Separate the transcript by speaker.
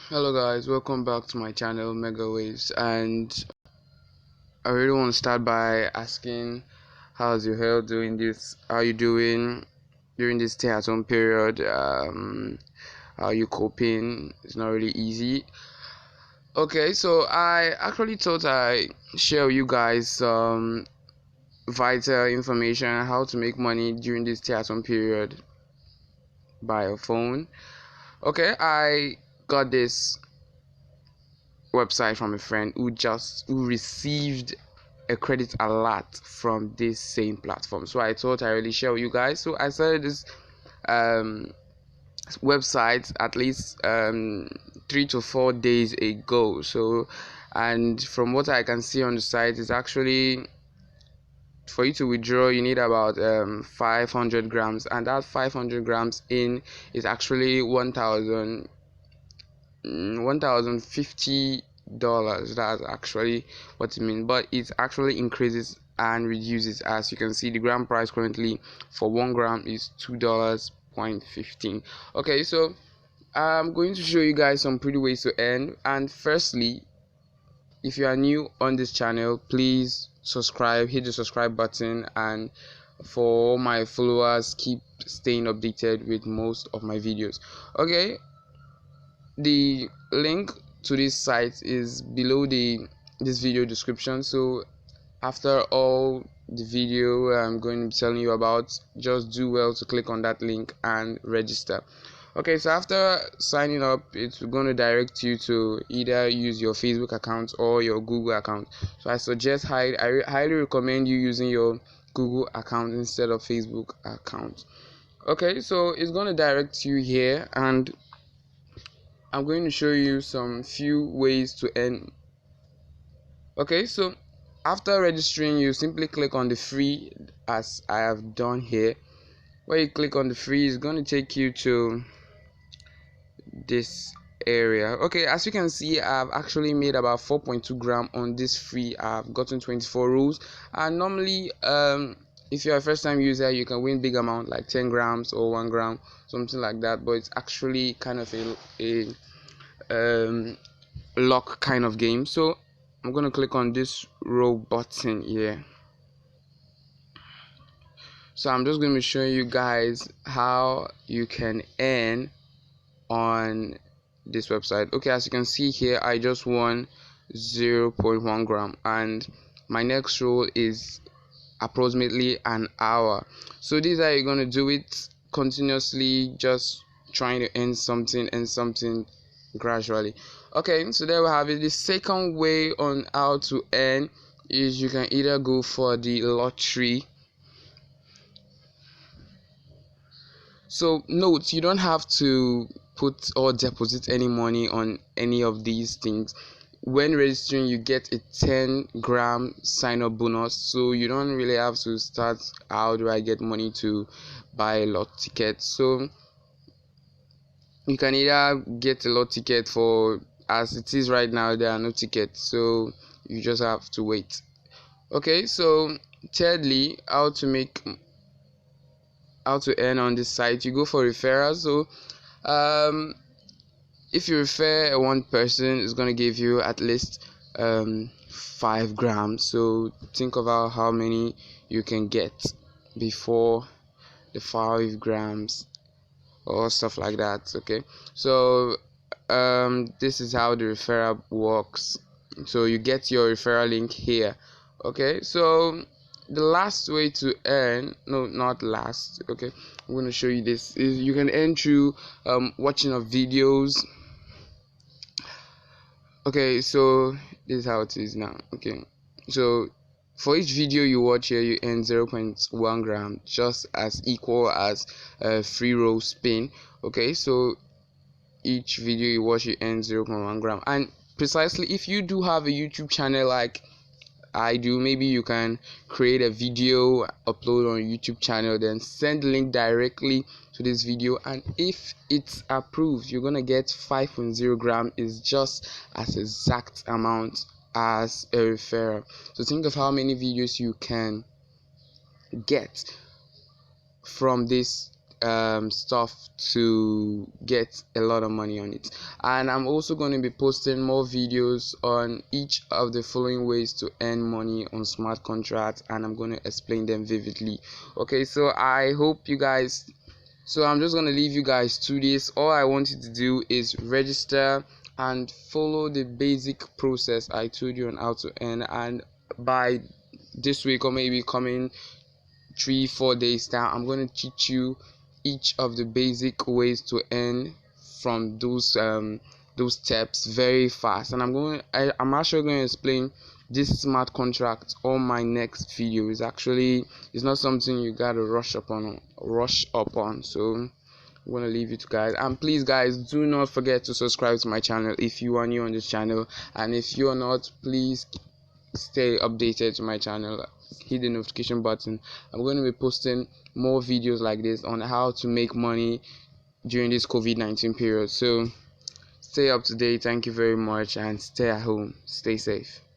Speaker 1: Hello guys, welcome back to my channel Mega Waves, and I really want to start by asking how's your health during this how you doing during this stay at home period. How you coping? It's not really easy. Okay, so I actually thought I share with you guys some vital information how to make money during this stay at home period by a phone. Okay, I got this website from a friend who received a credit alert from this same platform, so I thought I really share with you guys. So I started this um website at least 3 to 4 days ago. So, and from what I can see on the site, is actually for you to withdraw you need about 500 grams, and that 500 grams in is actually 1050 dollars. That's actually what it means, but it actually increases and reduces. As you can see, the gram price currently for 1 gram is $2.15. Okay, so I'm going to show you guys some pretty ways to earn. And firstly, if you are new on this channel, please subscribe, hit the subscribe button, and for all my followers, keep staying updated with most of my videos. Okay, the link to this site is below this video description. So after all the video I'm going to be telling you about, just do well to click on that link and register. Okay, so after signing up, it's going to direct you to either use your Facebook account or your Google account. So I suggest I highly recommend you using your Google account instead of Facebook account. Okay, so it's going to direct you here, and I'm going to show you some few ways to earn. Okay, so after registering, you simply click on the free, as I have done here. When you click on the free, it's going to take you to this area. Okay, as you can see, I've actually made about 4.2 gram on this free. I've gotten 24 rolls, and normally if you're a first time user, you can win big amount like 10 grams or 1 gram, something like that, but it's actually kind of a lock kind of game. So I'm going to click on this row button here. So I'm just going to be showing you guys how you can earn on this website. Okay, as you can see here, I just won 0.1 gram, and my next row is approximately an hour. So this is how you're going to do it continuously, just trying to earn something and something gradually. Okay, so there we have it. The second way on how to earn is you can either go for the lottery. So note, you don't have to put or deposit any money on any of these things. When registering, you get a 10 gram sign up bonus, so you don't really have to start how do I get money to buy a lot ticket. So you can either get a lot ticket, for as it is right now there are no tickets, so you just have to wait. Okay, so thirdly, how to earn on this site, you go for referrals. So if you refer one person, it's going to give you at least 5 grams. So think about how many you can get before the 5 grams or stuff like that. Okay, so this is how the referral works. So you get your referral link here. Okay, so the last way to earn, no, not last, okay, I'm going to show you this, is you can earn through watching of videos. Okay, so this is how it is now. Okay, so for each video you watch here, you earn 0.1 gram, just as equal as a free roll spin. Okay, so each video you watch, you earn 0.1 gram. And precisely, if you do have a YouTube channel like I do, maybe you can create a video, upload on YouTube channel, then send the link directly to this video, and if it's approved, you're gonna get 5.0 gram, is just as exact amount as a referral. So think of how many videos you can get from this stuff to get a lot of money on it. And I'm also going to be posting more videos on each of the following ways to earn money on smart contracts, and I'm going to explain them vividly. Okay, so I hope you guys, so I'm just going to leave you guys to this. All I want you to do is register and follow the basic process I told you on how to earn, and by this week or maybe coming 3-4 days time, I'm going to teach you each of the basic ways to earn from those steps very fast. And I'm actually going to explain this smart contract on my next video. It's not something you gotta rush up on. So I'm going to leave it to guys, and please guys, do not forget to subscribe to my channel if you are new on this channel, and if you're not, please stay updated to my channel, hit the notification button. I'm going to be posting more videos like this on how to make money during this COVID-19 period, so stay up to date. Thank you very much, and stay at home, stay safe.